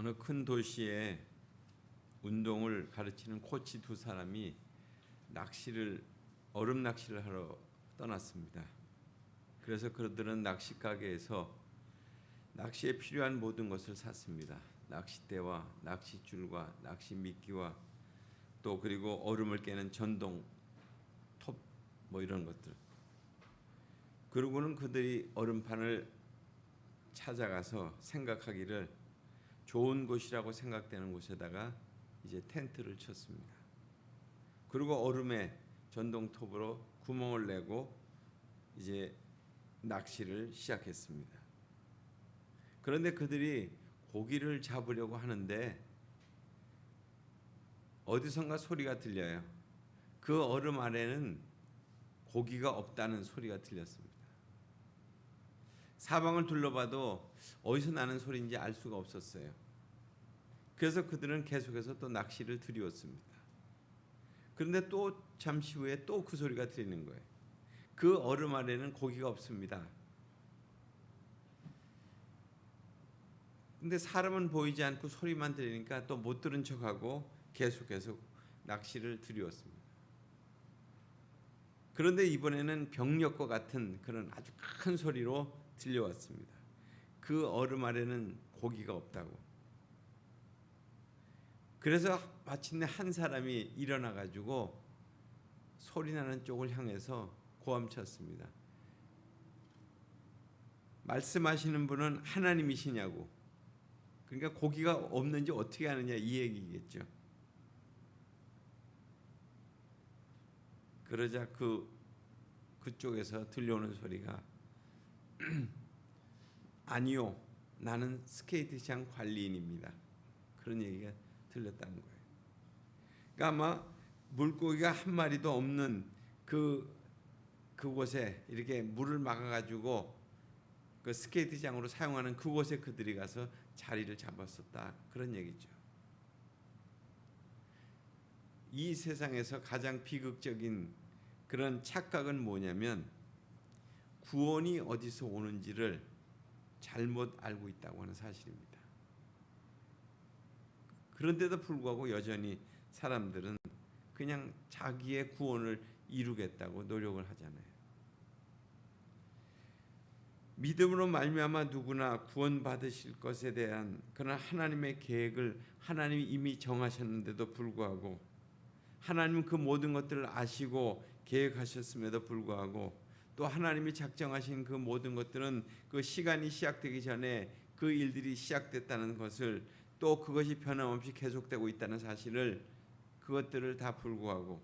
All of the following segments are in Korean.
어느 큰 도시에 운동을 가르치는 코치 두 사람이 얼음 낚시를 하러 떠났습니다. 그래서 그들은 낚시 가게에서 낚시에 필요한 모든 것을 샀습니다. 낚싯대와 낚싯줄과 낚시미끼와 또 그리고 얼음을 깨는 전동 톱 이런 것들. 그러고는 그들이 얼음판을 찾아가서 생각하기를 좋은 곳이라고 생각되는 곳에다가 이제 텐트를 쳤습니다. 그리고 얼음에 전동 톱으로 구멍을 내고 이제 낚시를 시작했습니다. 그런데 그들이 고기를 잡으려고 하는데 어디선가 소리가 들려요. 그 얼음 아래는 고기가 없다는 소리가 들렸습니다. 사방을 둘러봐도 어디서 나는 소리인지 알 수가 없었어요. 그래서 그들은 계속해서 또 낚시를 들이웠습니다. 그런데 또 잠시 후에 또 그 소리가 들리는 거예요. 그 얼음 아래는 고기가 없습니다. 근데 사람은 보이지 않고 소리만 들리니까 또 못 들은 척하고 계속해서 낚시를 들이웠습니다. 그런데 이번에는 병력과 같은 그런 아주 큰 소리로 들려왔습니다. 그 얼음 아래는 고기가 없다고. 그래서 마침내 한 사람이 일어나 가지고 소리나는 쪽을 향해서 고함쳤습니다. 말씀하시는 분은 하나님이시냐고. 그러니까 고기가 없는지 어떻게 아느냐 이 얘기겠죠. 그러자 그쪽에서 들려오는 소리가 아니요, 나는 스케이트장 관리인입니다. 그런 얘기가 들렸다는 거예요. 그러니까 아마 물고기가 한 마리도 없는 그곳에 이렇게 물을 막아가지고 그 스케이트장으로 사용하는 그곳에 그들이 가서 자리를 잡았었다. 그런 얘기죠. 이 세상에서 가장 비극적인 그런 착각은 뭐냐면 구원이 어디서 오는지를 잘못 알고 있다고 하는 사실입니다. 그런데도 불구하고 여전히 사람들은 그냥 자기의 구원을 이루겠다고 노력을 하잖아요. 믿음으로 말미암아 누구나 구원받으실 것에 대한 그런 하나님의 계획을 하나님이 이미 정하셨는데도 불구하고 하나님은 그 모든 것들을 아시고 계획하셨음에도 불구하고 또 하나님이 작정하신 그 모든 것들은 그 시간이 시작되기 전에 그 일들이 시작됐다는 것을 또 그것이 변함없이 계속되고 있다는 사실을 그것들을 다 불구하고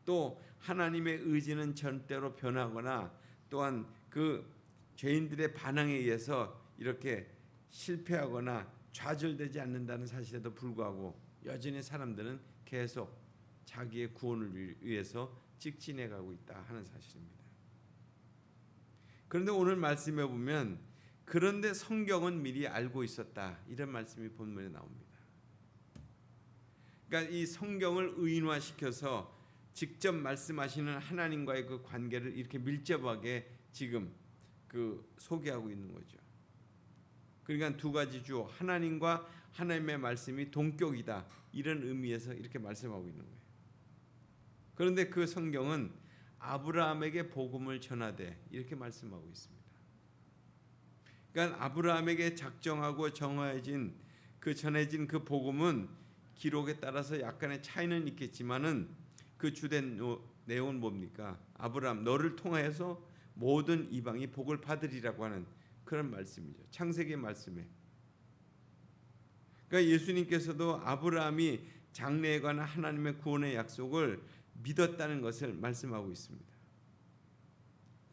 또 하나님의 의지는 절대로 변하거나 또한 그 죄인들의 반항에 의해서 이렇게 실패하거나 좌절되지 않는다는 사실에도 불구하고 여전히 사람들은 계속 자기의 구원을 위해서 직진해 가고 있다 하는 사실입니다. 그런데 오늘 말씀에 보면 그런데 성경은 미리 알고 있었다 이런 말씀이 본문에 나옵니다. 그러니까 이 성경을 의인화시켜서 직접 말씀하시는 하나님과의 그 관계를 이렇게 밀접하게 지금 소개하고 있는 거죠. 그러니까 두 가지 주 하나님과 하나님의 말씀이 동격이다 이런 의미에서 이렇게 말씀하고 있는 거예요. 그런데 그 성경은 아브라함에게 복음을 전하되 이렇게 말씀하고 있습니다. 그러니까 아브라함에게 작정하고 정해진 전해진 그 복음은 기록에 따라서 약간의 차이는 있겠지만은 그 주된 내용은 뭡니까? 아브라함 너를 통하여서 모든 이방이 복을 받으리라고 하는 그런 말씀이죠. 창세기 말씀에. 그러니까 예수님께서도 아브라함이 장래에 관한 하나님의 구원의 약속을 믿었다는 것을 말씀하고 있습니다.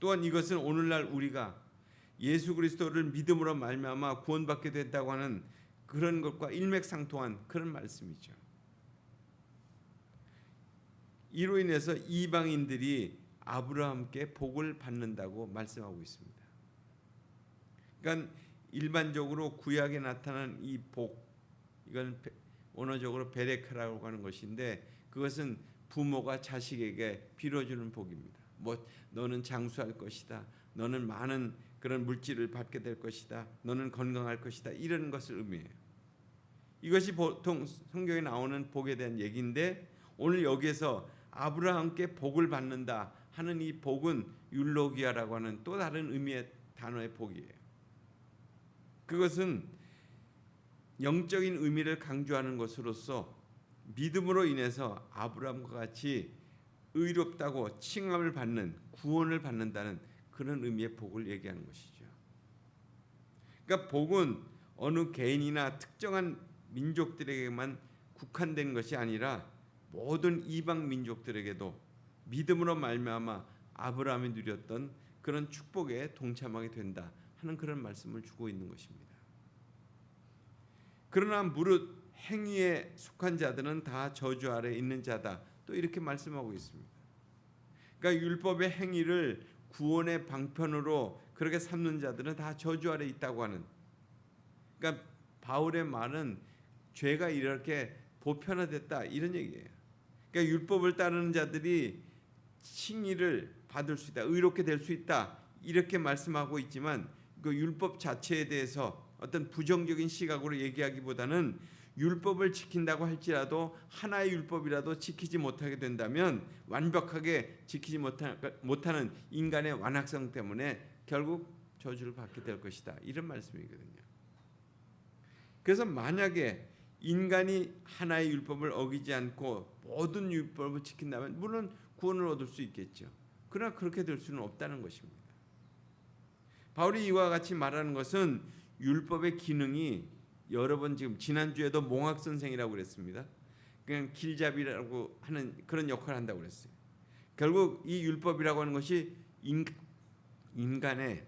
또한 이것은 오늘날 우리가 예수 그리스도를 믿음으로 말미암아 구원받게 된다고 하는 그런 것과 일맥상통한 그런 말씀이죠. 이로 인해서 이방인들이 아브라함께 복을 받는다고 말씀하고 있습니다. 그러니까 일반적으로 구약에 나타난 이 복, 이건 원어적으로 베레크라고 하는 것인데 그것은 부모가 자식에게 빌어주는 복입니다. 너는 장수할 것이다. 너는 많은 그런 물질을 받게 될 것이다. 너는 건강할 것이다. 이런 것을 의미해요. 이것이 보통 성경에 나오는 복에 대한 얘기인데 오늘 여기에서 아브라함께 복을 받는다 하는 이 복은 율로기아라고 하는 또 다른 의미의 단어의 복이에요. 그것은 영적인 의미를 강조하는 것으로서 믿음으로 인해서 아브라함과 같이 의롭다고 칭함을 받는 구원을 받는다는 그런 의미의 복을 얘기하는 것이죠. 그러니까 복은 어느 개인이나 특정한 민족들에게만 국한된 것이 아니라 모든 이방 민족들에게도 믿음으로 말미암아 아브라함이 누렸던 그런 축복에 동참하게 된다 하는 그런 말씀을 주고 있는 것입니다. 그러나 무릇 행위에 속한 자들은 다 저주 아래 있는 자다. 또 이렇게 말씀하고 있습니다. 그러니까 율법의 행위를 구원의 방편으로 그렇게 삼는 자들은 다 저주 아래 있다고 하는. 그러니까 바울의 말은 죄가 이렇게 보편화됐다 이런 얘기예요. 그러니까 율법을 따르는 자들이 칭의를 받을 수 있다, 의롭게 될 수 있다 이렇게 말씀하고 있지만 그 율법 자체에 대해서 어떤 부정적인 시각으로 얘기하기보다는 율법을 지킨다고 할지라도 하나의 율법이라도 지키지 못하게 된다면 완벽하게 지키지 못하는 인간의 완악성 때문에 결국 저주를 받게 될 것이다 이런 말씀이거든요. 그래서 만약에 인간이 하나의 율법을 어기지 않고 모든 율법을 지킨다면 물론 구원을 얻을 수 있겠죠. 그러나 그렇게 될 수는 없다는 것입니다. 바울이 이와 같이 말하는 것은 율법의 기능이 여러 번 지금 지난주에도 몽학 선생이라고 그랬습니다. 그냥 길잡이라고 하는 그런 역할을 한다고 그랬어요. 결국 이 율법이라고 하는 것이 인간의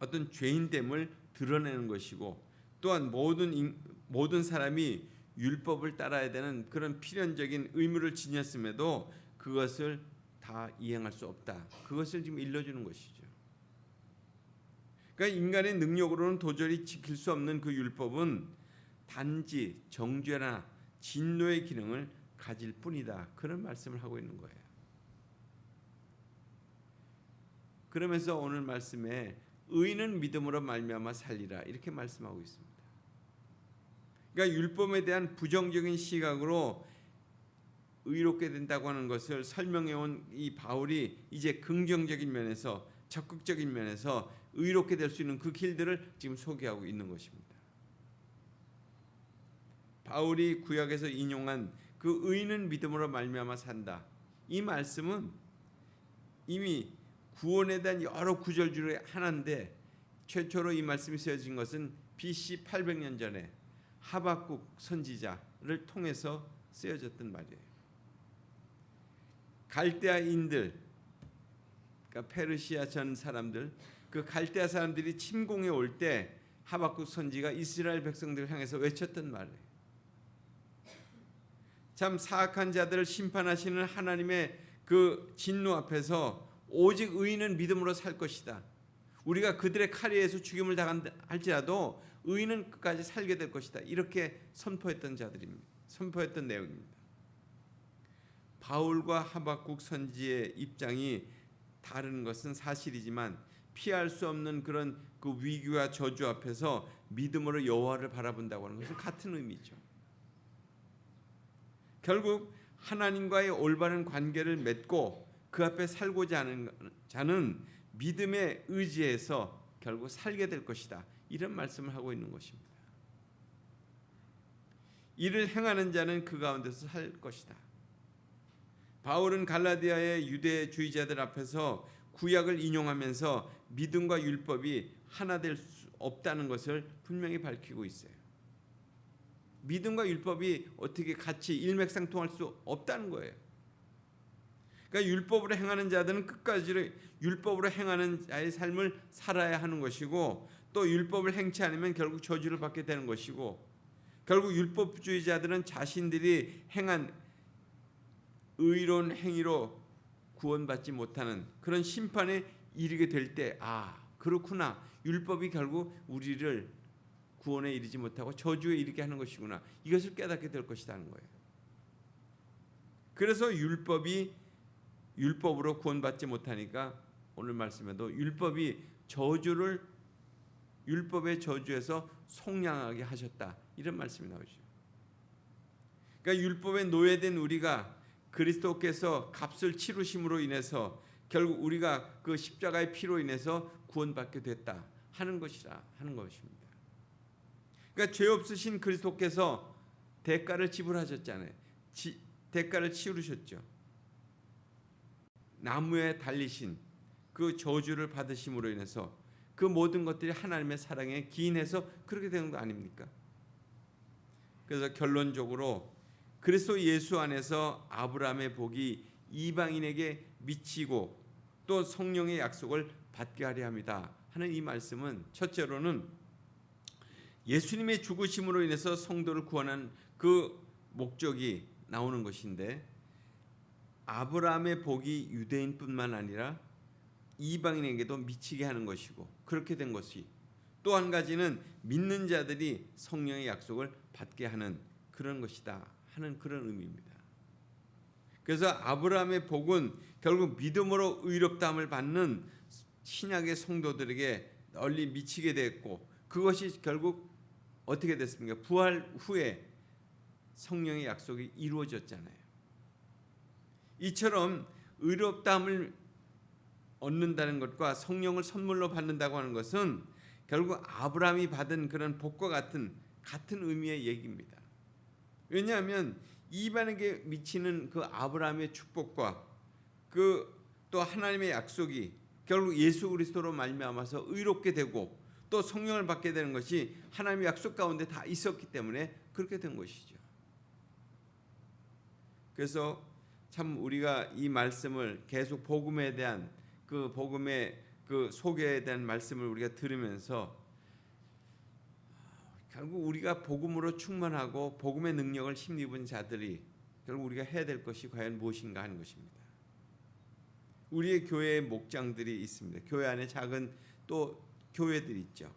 어떤 죄인됨을 드러내는 것이고 또한 모든 사람이 율법을 따라야 되는 그런 필연적인 의무를 지녔음에도 그것을 다 이행할 수 없다. 그것을 지금 일러주는 것이죠. 그러니까 인간의 능력으로는 도저히 지킬 수 없는 그 율법은 단지 정죄나 진노의 기능을 가질 뿐이다. 그런 말씀을 하고 있는 거예요. 그러면서 오늘 말씀에 의인은 믿음으로 말미암아 살리라 이렇게 말씀하고 있습니다. 그러니까 율법에 대한 부정적인 시각으로 의롭게 된다고 하는 것을 설명해 온 이 바울이 이제 긍정적인 면에서 적극적인 면에서 의롭게 될 수 있는 그 길들을 지금 소개하고 있는 것입니다. 바울이 구약에서 인용한 그 의인은 믿음으로 말미암아 산다. 이 말씀은 이미 구원에 대한 여러 구절 중에 하나인데 최초로 이 말씀이 쓰여진 것은 BC 800년 전에 하박국 선지자를 통해서 쓰여졌던 말이에요. 갈대아인들, 그러니까 페르시아 전 사람들, 그 갈대아 사람들이 침공해 올 때 하박국 선지가 이스라엘 백성들을 향해서 외쳤던 말이에요. 참 사악한 자들을 심판하시는 하나님의 그 진노 앞에서 오직 의인은 믿음으로 살 것이다. 우리가 그들의 칼에 의해서 죽임을 당한다 할지라도 의인은 끝까지 살게 될 것이다. 이렇게 선포했던 자들입니다. 선포했던 내용입니다. 바울과 하박국 선지의 입장이 다른 것은 사실이지만 피할 수 없는 그런 그 위기와 저주 앞에서 믿음으로 여호와를 바라본다고 하는 것은 같은 의미죠. 결국 하나님과의 올바른 관계를 맺고 그 앞에 살고자 하는 자는 믿음에 의지해서 결국 살게 될 것이다. 이런 말씀을 하고 있는 것입니다. 이를 행하는 자는 그 가운데서 살 것이다. 바울은 갈라디아의 유대주의자들 앞에서 구약을 인용하면서 믿음과 율법이 하나 될 수 없다는 것을 분명히 밝히고 있어요. 믿음과 율법이 어떻게 같이 일맥상통할 수 없다는 거예요. 그러니까 율법으로 행하는 자들은 끝까지 율법으로 행하는 자의 삶을 살아야 하는 것이고 또 율법을 행치 않으면 결국 저주를 받게 되는 것이고 결국 율법주의자들은 자신들이 행한 의로운 행위로 구원받지 못하는 그런 심판에 이르게 될 때 그렇구나. 율법이 결국 우리를 구원에 이르지 못하고 저주에 이르게 하는 것이구나. 이것을 깨닫게 될 것이라는 거예요. 그래서 율법으로 구원받지 못하니까 오늘 말씀에도 율법이 저주를 율법의 저주에서 속량하게 하셨다. 이런 말씀이 나오죠. 그러니까 율법에 노예된 우리가 그리스도께서 값을 치르심으로 인해서 결국 우리가 그 십자가의 피로 인해서 구원받게 됐다 하는 것이라 하는 것입니다. 그러니까 죄 없으신 그리스도께서 대가를 지불하셨잖아요. 대가를 치르셨죠. 나무에 달리신 그 저주를 받으심으로 인해서 그 모든 것들이 하나님의 사랑에 기인해서 그렇게 되는 거 아닙니까? 그래서 결론적으로 그리스도 예수 안에서 아브라함의 복이 이방인에게 미치고 또 성령의 약속을 받게 하려 합니다 하는 이 말씀은 첫째로는 예수님의 죽으심으로 인해서 성도를 구원한 그 목적이 나오는 것인데, 아브라함의 복이 유대인뿐만 아니라 이방인에게도 미치게 하는 것이고, 그렇게 된 것이 또 한 가지는 믿는 자들이 성령의 약속을 받게 하는 그런 것이다 하는 그런 의미입니다. 그래서 아브라함의 복은 결국 믿음으로 의롭다함을 받는 신약의 성도들에게 널리 미치게 됐고, 그것이 결국 어떻게 됐습니까? 부활 후에 성령의 약속이 이루어졌잖아요. 이처럼 의롭다함을 얻는다는 것과 성령을 선물로 받는다고 하는 것은 결국 아브라함이 받은 그런 복과 같은 의미의 얘기입니다. 왜냐하면 이방에게 미치는 그 아브라함의 축복과 그 또 하나님의 약속이 결국 예수 그리스도로 말미암아서 의롭게 되고 또 성령을 받게 되는 것이 하나님의 약속 가운데 다 있었기 때문에 그렇게 된 것이죠. 그래서 참 우리가 이 말씀을 계속 복음에 대한 그 복음의 그 소개에 대한 말씀을 우리가 들으면서 결국 우리가 복음으로 충만하고 복음의 능력을 힘입은 자들이 결국 우리가 해야 될 것이 과연 무엇인가 하는 것입니다. 우리의 교회에 목장들이 있습니다. 교회 안에 작은 또 교회들이 있죠.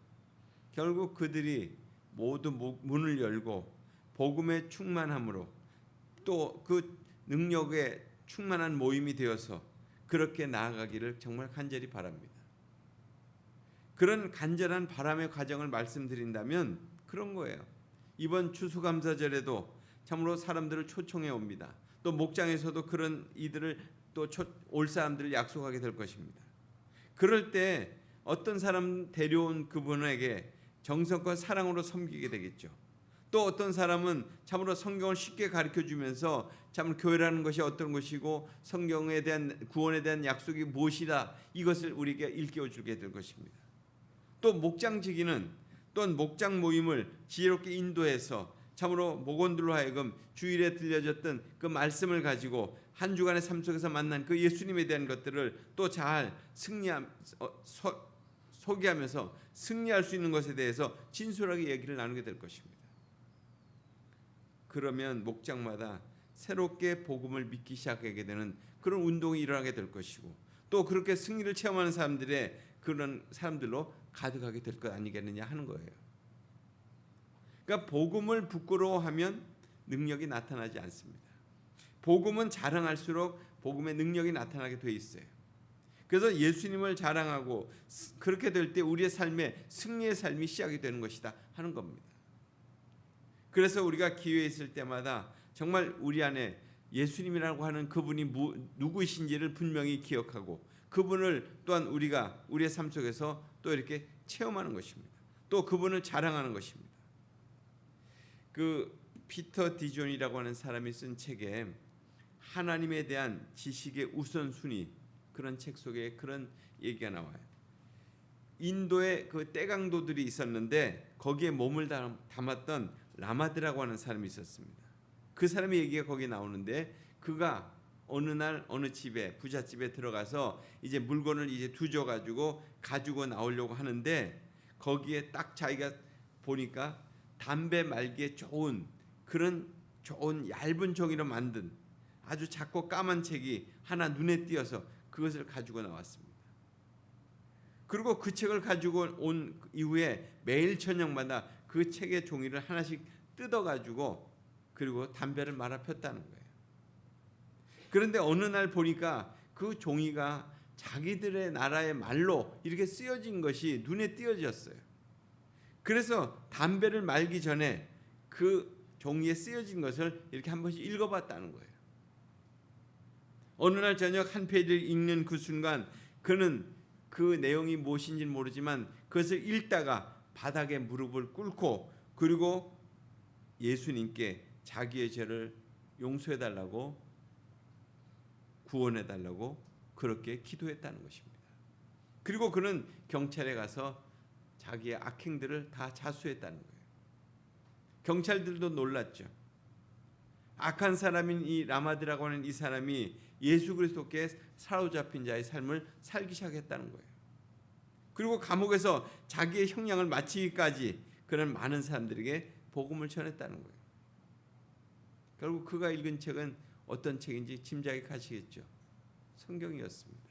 결국 그들이 모두 문을 열고 복음의 충만함으로 또 그 능력에 충만한 모임이 되어서 그렇게 나아가기를 정말 간절히 바랍니다. 그런 간절한 바람의 과정을 말씀드린다면 그런 거예요. 이번 추수감사절에도 참으로 사람들을 초청해 옵니다. 또 목장에서도 그런 이들을 또 올 사람들을 약속하게 될 것입니다. 그럴 때 어떤 사람 데려온 그분에게 정성껏 사랑으로 섬기게 되겠죠. 또 어떤 사람은 참으로 성경을 쉽게 가르쳐주면서 참 교회라는 것이 어떤 것이고 성경에 대한 구원에 대한 약속이 무엇이다 이것을 우리에게 일깨워주게 될 것입니다. 또 목장지기는 또한 목장 모임을 지혜롭게 인도해서 참으로 목원들로 하여금 주일에 들려졌던 그 말씀을 가지고 한 주간의 삶 속에서 만난 그 예수님에 대한 것들을 또 잘 소개하면서 승리할 수 있는 것에 대해서 진솔하게 얘기를 나누게 될 것입니다. 그러면 목장마다 새롭게 복음을 믿기 시작하게 되는 그런 운동이 일어나게 될 것이고, 또 그렇게 승리를 체험하는 사람들의 그런 사람들로 가득하게 될 것 아니겠느냐 하는 거예요. 그러니까 복음을 부끄러워하면 능력이 나타나지 않습니다. 복음은 자랑할수록 복음의 능력이 나타나게 돼 있어요. 그래서 예수님을 자랑하고 그렇게 될 때 우리의 삶에 승리의 삶이 시작이 되는 것이다 하는 겁니다. 그래서 우리가 기회 있을 때마다 정말 우리 안에 예수님이라고 하는 그분이 누구이신지를 분명히 기억하고 그분을 또한 우리가 우리의 삶 속에서 또 이렇게 체험하는 것입니다. 또 그분을 자랑하는 것입니다. 그 피터 디존이라고 하는 사람이 쓴 책에 하나님에 대한 지식의 우선순위 그런 책 속에 그런 얘기가 나와요. 인도에 그 떼강도들이 있었는데 거기에 몸을 담았던 라마드라고 하는 사람이 있었습니다. 그 사람의 얘기가 거기에 나오는데 그가 어느 날 어느 집에 부잣집에 들어가서 이제 물건을 이제 두져 가지고 나오려고 하는데 거기에 딱 자기가 보니까 담배 말기에 좋은 그런 좋은 얇은 종이로 만든 아주 작고 까만 책이 하나 눈에 띄어서 그것을 가지고 나왔습니다. 그리고 그 책을 가지고 온 이후에 매일 저녁마다 그 책의 종이를 하나씩 뜯어가지고 그리고 담배를 말아 폈다는 거예요. 그런데 어느 날 보니까 그 종이가 자기들의 나라의 말로 이렇게 쓰여진 것이 눈에 띄어졌어요. 그래서 담배를 말기 전에 그 종이에 쓰여진 것을 이렇게 한 번씩 읽어봤다는 거예요. 어느 날 저녁 한 페이지를 읽는 그 순간 그는 그 내용이 무엇인지는 모르지만 그것을 읽다가 바닥에 무릎을 꿇고 그리고 예수님께 자기의 죄를 용서해달라고 구원해달라고 그렇게 기도했다는 것입니다. 그리고 그는 경찰에 가서 자기의 악행들을 다 자수했다는 거예요. 경찰들도 놀랐죠. 악한 사람인 이 라마드라고 하는 이 사람이 예수 그리스도께 사로잡힌 자의 삶을 살기 시작했다는 거예요. 그리고 감옥에서 자기의 형량을 마치기까지 그는 많은 사람들에게 복음을 전했다는 거예요. 결국 그가 읽은 책은 어떤 책인지 짐작이 가시겠죠. 성경이었습니다.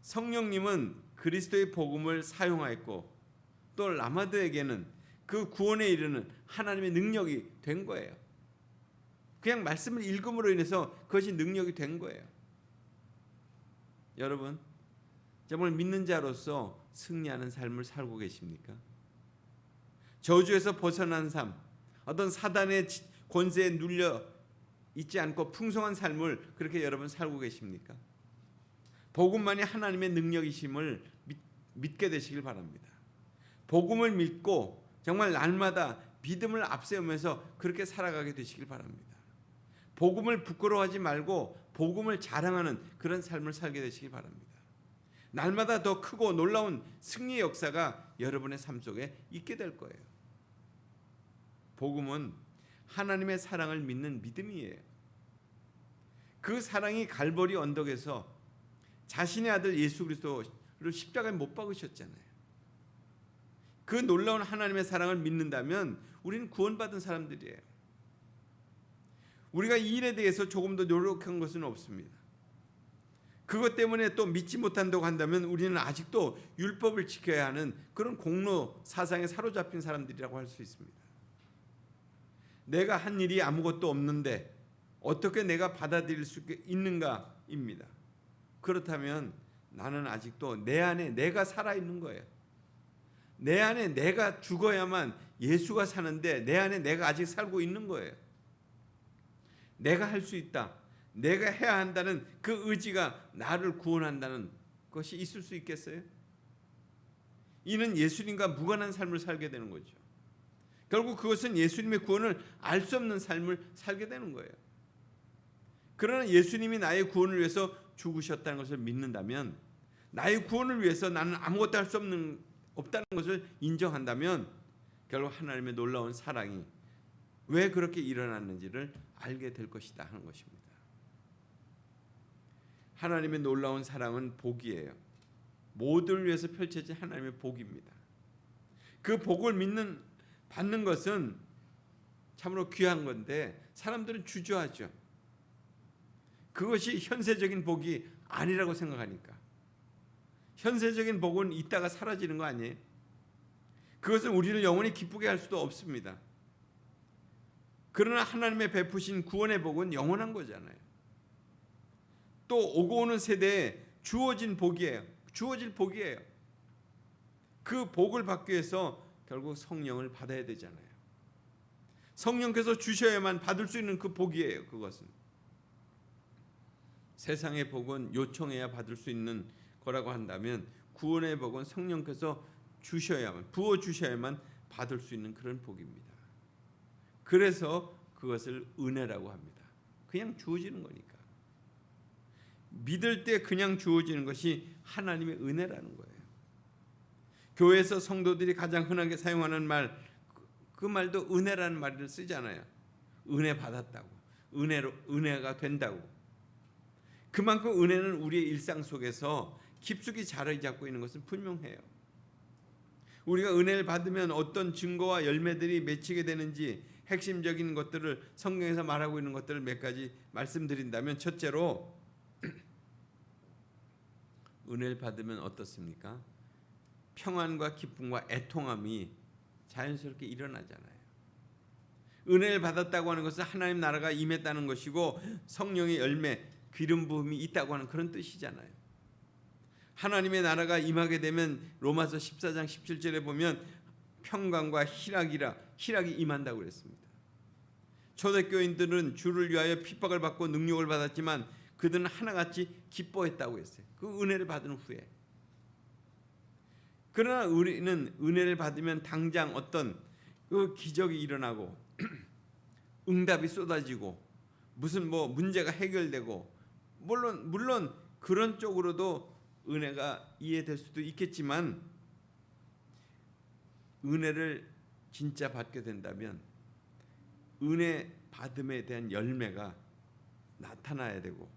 성령님은 그리스도의 복음을 사용하였고 또 라마드에게는 그 구원에 이르는 하나님의 능력이 된 거예요. 그냥 말씀을 읽음으로 인해서 그것이 능력이 된 거예요. 여러분, 정말 믿는 자로서 승리하는 삶을 살고 계십니까? 저주에서 벗어난 삶, 어떤 사단의 권세에 눌려 있지 않고 풍성한 삶을 그렇게 여러분 살고 계십니까? 복음만이 하나님의 능력이심을 믿게 되시길 바랍니다. 복음을 믿고 정말 날마다 믿음을 앞세우면서 그렇게 살아가게 되시길 바랍니다. 복음을 부끄러워하지 말고 복음을 자랑하는 그런 삶을 살게 되시길 바랍니다. 날마다 더 크고 놀라운 승리의 역사가 여러분의 삶 속에 있게 될 거예요. 복음은 하나님의 사랑을 믿는 믿음이에요. 그 사랑이 갈보리 언덕에서 자신의 아들 예수 그리스도를 십자가에 못 박으셨잖아요. 그 놀라운 하나님의 사랑을 믿는다면 우리는 구원받은 사람들이에요. 우리가 이 일에 대해서 조금 더 노력한 것은 없습니다. 그것 때문에 또 믿지 못한다고 한다면 우리는 아직도 율법을 지켜야 하는 그런 공로 사상에 사로잡힌 사람들이라고 할 수 있습니다. 내가 한 일이 아무것도 없는데 어떻게 내가 받아들일 수 있는가입니다. 그렇다면 나는 아직도 내 안에 내가 살아있는 거예요. 내 안에 내가 죽어야만 예수가 사는데 내 안에 내가 아직 살고 있는 거예요. 내가 할 수 있다. 내가 해야 한다는 그 의지가 나를 구원한다는 것이 있을 수 있겠어요? 이는 예수님과 무관한 삶을 살게 되는 거죠. 결국 그것은 예수님의 구원을 알 수 없는 삶을 살게 되는 거예요. 그러나 예수님이 나의 구원을 위해서 죽으셨다는 것을 믿는다면, 나의 구원을 위해서 나는 아무것도 할 수 없다는 것을 인정한다면 결국 하나님의 놀라운 사랑이 왜 그렇게 일어났는지를 알게 될 것이다 하는 것입니다. 하나님의 놀라운 사랑은 복이에요. 모두를 위해서 펼쳐진 하나님의 복입니다. 그 복을 받는 것은 참으로 귀한 건데 사람들은 주저하죠. 그것이 현세적인 복이 아니라고 생각하니까. 현세적인 복은 있다가 사라지는 거 아니에요? 그것은 우리를 영원히 기쁘게 할 수도 없습니다. 그러나 하나님의 베푸신 구원의 복은 영원한 거잖아요. 또 오고 오는 세대에 주어질 복이에요. 그 복을 받기 위해서 결국 성령을 받아야 되잖아요. 성령께서 주셔야만 받을 수 있는 그 복이에요. 그것은 세상의 복은 요청해야 받을 수 있는 거라고 한다면 구원의 복은 성령께서 부어 주셔야만 받을 수 있는 그런 복입니다. 그래서 그것을 은혜라고 합니다. 그냥 주어지는 거니까. 믿을 때 그냥 주어지는 것이 하나님의 은혜라는 거예요. 교회에서 성도들이 가장 흔하게 사용하는 말, 그 말도 은혜라는 말을 쓰잖아요. 은혜 받았다고, 은혜가 된다고. 그만큼 은혜는 우리의 일상 속에서 깊숙이 자리 잡고 있는 것은 분명해요. 우리가 은혜를 받으면 어떤 증거와 열매들이 맺히게 되는지 핵심적인 것들을 성경에서 말하고 있는 것들을 몇 가지 말씀드린다면, 첫째로 은혜를 받으면 어떻습니까? 평안과 기쁨과 애통함이 자연스럽게 일어나잖아요. 은혜를 받았다고 하는 것은 하나님 나라가 임했다는 것이고 성령의 열매, 기름 부음이 있다고 하는 그런 뜻이잖아요. 하나님의 나라가 임하게 되면 로마서 14장 17절에 보면 평강과 희락이 임한다고 그랬습니다. 초대교인들은 주를 위하여 핍박을 받고 능욕을 받았지만 그들은 하나같이 기뻐했다고 했어요. 그 은혜를 받은 후에. 그러나 우리는 은혜를 받으면 당장 어떤 그 기적이 일어나고 응답이 쏟아지고 무슨 뭐 문제가 해결되고 물론 그런 쪽으로도 은혜가 이해될 수도 있겠지만 은혜를 진짜 받게 된다면 은혜 받음에 대한 열매가 나타나야 되고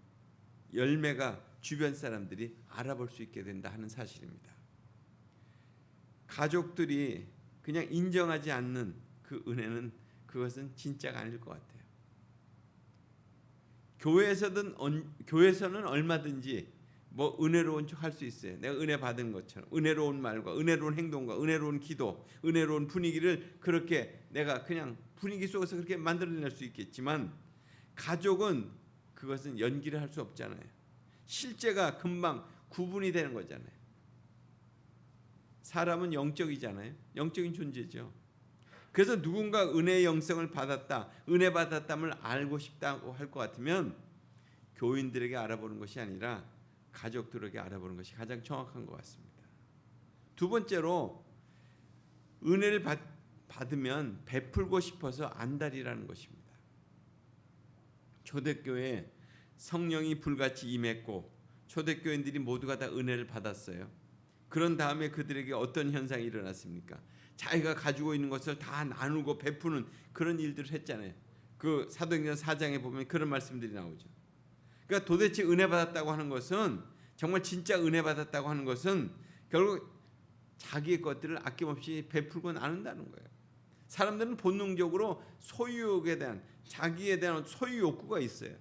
열매가 주변 사람들이 알아볼 수 있게 된다 하는 사실입니다. 가족들이 그냥 인정하지 않는 그 은혜는 그것은 진짜가 아닐 것 같아요. 교회에서는 얼마든지 뭐 은혜로운 척 할 수 있어요. 내가 은혜 받은 것처럼 은혜로운 말과 은혜로운 행동과 은혜로운 기도, 은혜로운 분위기를 그렇게 내가 그냥 분위기 속에서 그렇게 만들어낼 수 있겠지만 가족은 그것은 연기를 할 수 없잖아요. 실제가 금방 구분이 되는 거잖아요. 사람은 영적이잖아요. 영적인 존재죠. 그래서 누군가 은혜의 영성을 받았다, 은혜 받았담을 알고 싶다고 할 것 같으면 교인들에게 알아보는 것이 아니라 가족들에게 알아보는 것이 가장 정확한 것 같습니다. 두 번째로 은혜를 받으면 베풀고 싶어서 안달이라는 것입니다. 초대교회에 성령이 불같이 임했고 초대교인들이 모두가 다 은혜를 받았어요. 그런 다음에 그들에게 어떤 현상이 일어났습니까? 자기가 가지고 있는 것을 다 나누고 베푸는 그런 일들을 했잖아요. 그 사도행전 4장에 보면 그런 말씀들이 나오죠. 그러니까 도대체 은혜 받았다고 하는 것은 정말 진짜 은혜 받았다고 하는 것은 결국 자기의 것들을 아낌없이 베풀고 나눈다는 거예요. 사람들은 본능적으로 소유욕에 대한 자기에 대한 소유 욕구가 있어요.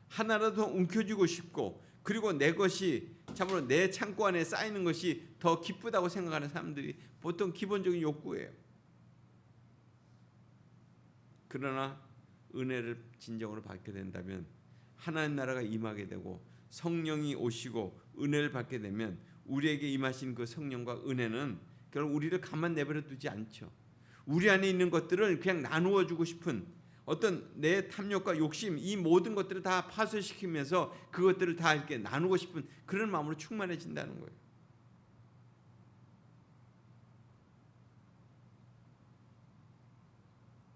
하나라도 움켜쥐고 싶고 그리고 내 것이 참으로 내 창고 안에 쌓이는 것이 더 기쁘다고 생각하는 사람들이 보통 기본적인 욕구예요. 그러나 은혜를 진정으로 받게 된다면 하나님 나라가 임하게 되고 성령이 오시고 은혜를 받게 되면 우리에게 임하신 그 성령과 은혜는 결국 우리를 가만 내버려 두지 않죠. 우리 안에 있는 것들을 그냥 나누어 주고 싶은 어떤 내 탐욕과 욕심 이 모든 것들을 다 파쇄시키면서 그것들을 다 이렇게 나누고 싶은 그런 마음으로 충만해진다는 거예요.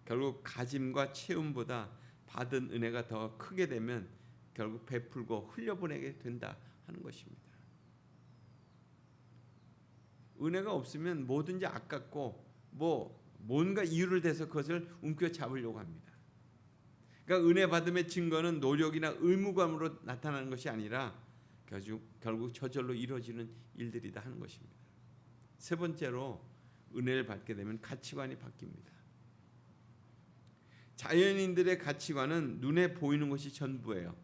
결국 가짐과 채움보다 받은 은혜가 더 크게 되면 결국 베풀고 흘려보내게 된다 하는 것입니다. 은혜가 없으면 뭐든지 아깝고 뭔가 이유를 대서 그것을 움켜잡으려고 합니다. 그러니까 은혜 받음의 증거는 노력이나 의무감으로 나타나는 것이 아니라 결국 저절로 이루어지는 일들이다 하는 것입니다. 세 번째로 은혜를 받게 되면 가치관이 바뀝니다. 자연인들의 가치관은 눈에 보이는 것이 전부예요.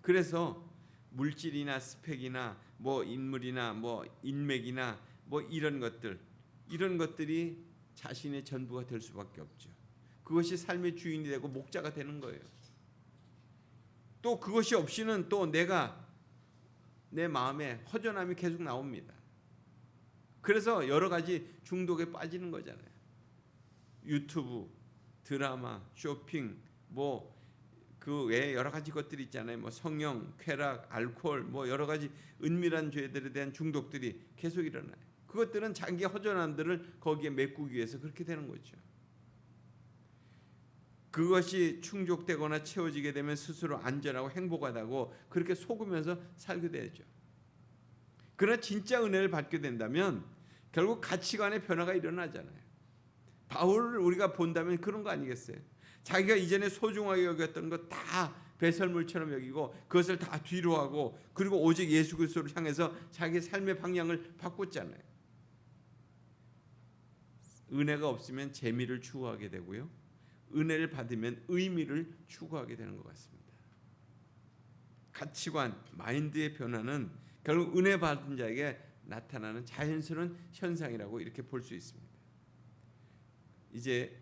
그래서 물질이나 스펙이나 인물이나 인맥이나 이런 것들이 자신의 전부가 될 수밖에 없죠. 그것이 삶의 주인이 되고 목자가 되는 거예요. 또 그것이 없이는 또 내 마음에 허전함이 계속 나옵니다. 그래서 여러 가지 중독에 빠지는 거잖아요. 유튜브, 드라마, 쇼핑, 그 외에 여러 가지 것들이 있잖아요. 성형, 쾌락, 알코올, 여러 가지 은밀한 죄들에 대한 중독들이 계속 일어나요. 그것들은 자기의 허전함들을 거기에 메꾸기 위해서 그렇게 되는 거죠. 그것이 충족되거나 채워지게 되면 스스로 안전하고 행복하다고 그렇게 속으면서 살게 되죠. 그러나 진짜 은혜를 받게 된다면 결국 가치관의 변화가 일어나잖아요. 바울을 우리가 본다면 그런 거 아니겠어요? 자기가 이전에 소중하게 여겼던 거 다 배설물처럼 여기고 그것을 다 뒤로 하고 그리고 오직 예수 그리스도를 향해서 자기의 삶의 방향을 바꿨잖아요. 은혜가 없으면 재미를 추구하게 되고요. 은혜를 받으면 의미를 추구하게 되는 것 같습니다. 가치관, 마인드의 변화는 결국 은혜 받은 자에게 나타나는 자연스러운 현상이라고 이렇게 볼 수 있습니다. 이제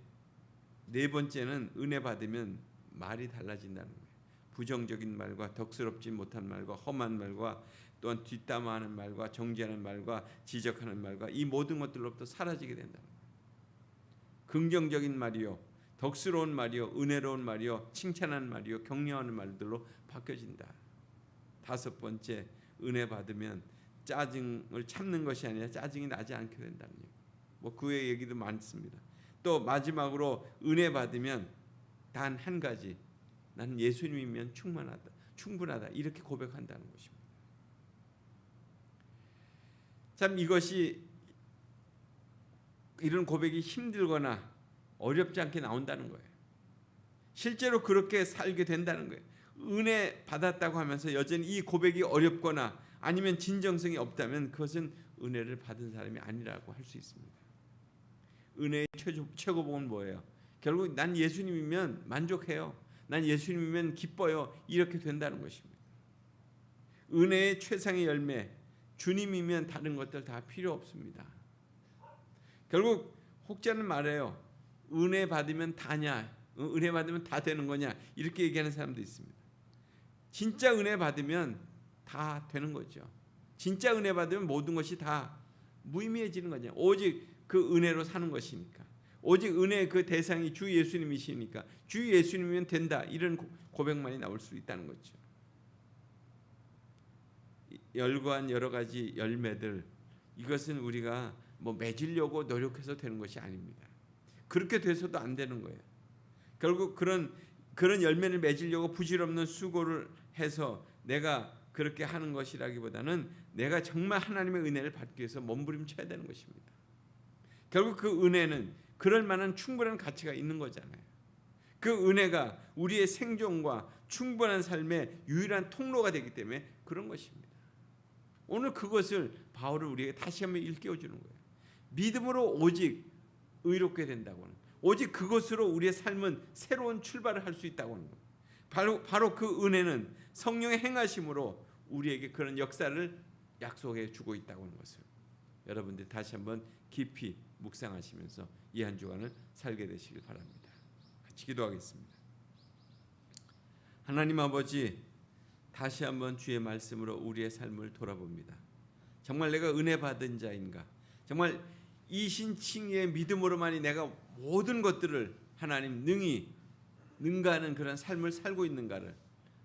네 번째는 은혜 받으면 말이 달라진다는 거예요. 부정적인 말과 덕스럽지 못한 말과 험한 말과 또한 뒷담화하는 말과 정죄하는 말과 지적하는 말과 이 모든 것들로부터 사라지게 된다. 긍정적인 말이요, 덕스러운 말이요, 은혜로운 말이요, 칭찬하는 말이요, 격려하는 말들로 바뀌어진다. 다섯 번째, 은혜 받으면 짜증을 참는 것이 아니라 짜증이 나지 않게 된다는 얘기. 그 외의 얘기도 많습니다. 또 마지막으로 은혜 받으면 단 한 가지, 나는 예수님이면 충분하다 이렇게 고백한다는 것입니다. 참 이것이 이런 고백이 힘들거나 어렵지 않게 나온다는 거예요. 실제로 그렇게 살게 된다는 거예요. 은혜 받았다고 하면서 여전히 이 고백이 어렵거나 아니면 진정성이 없다면 그것은 은혜를 받은 사람이 아니라고 할 수 있습니다. 은혜의 최고봉은 뭐예요? 결국 난 예수님이면 만족해요. 난 예수님이면 기뻐요. 이렇게 된다는 것입니다. 은혜의 최상의 열매, 주님이면 다른 것들 다 필요 없습니다. 결국 혹자는 말해요. 은혜 받으면 다냐? 은혜 받으면 다 되는 거냐? 이렇게 얘기하는 사람도 있습니다. 진짜 은혜 받으면 다 되는 거죠. 진짜 은혜 받으면 모든 것이 다 무의미해지는 거냐? 오직 그 은혜로 사는 것이니까. 오직 은혜의 그 대상이 주 예수님이시니까 주 예수님이면 된다. 이런 고백만이 나올 수 있다는 거죠. 열거한 여러 가지 열매들, 이것은 우리가 맺으려고 노력해서 되는 것이 아닙니다. 그렇게 돼서도 안 되는 거예요. 결국 그런 열매를 맺으려고 부질없는 수고를 해서 내가 그렇게 하는 것이라기보다는 내가 정말 하나님의 은혜를 받기 위해서 몸부림쳐야 되는 것입니다. 결국 그 은혜는 그럴 만한 충분한 가치가 있는 거잖아요. 그 은혜가 우리의 생존과 충분한 삶의 유일한 통로가 되기 때문에 그런 것입니다. 오늘 그것을 바울은 우리에게 다시 한번 일깨워주는 거예요. 믿음으로 오직 의롭게 된다고 하는, 오직 그것으로 우리의 삶은 새로운 출발을 할 수 있다고 하는 거예요. 바로 그 은혜는 성령의 행하심으로 우리에게 그런 역사를 약속해 주고 있다고 하는 것을 여러분들 다시 한번 깊이 묵상하시면서 이 한 주간을 살게 되시길 바랍니다. 같이 기도하겠습니다. 하나님 아버지, 다시 한번 주의 말씀으로 우리의 삶을 돌아봅니다. 정말 내가 은혜 받은 자인가? 정말 이신칭의 믿음으로만이 내가 모든 것들을 하나님 능가하는 그런 삶을 살고 있는가를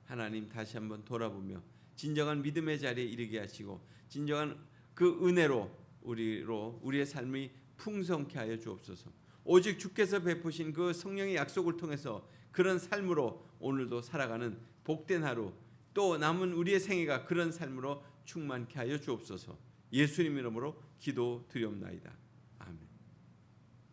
하나님 다시 한번 돌아보며 진정한 믿음의 자리에 이르게 하시고 진정한 그 은혜로 우리의 삶이 풍성케 하여 주옵소서. 오직 주께서 베푸신 그 성령의 약속을 통해서 그런 삶으로 오늘도 살아가는 복된 하루, 또 남은 우리의 생애가 그런 삶으로 충만케 하여 주옵소서. 예수님 이름으로 기도드리옵나이다.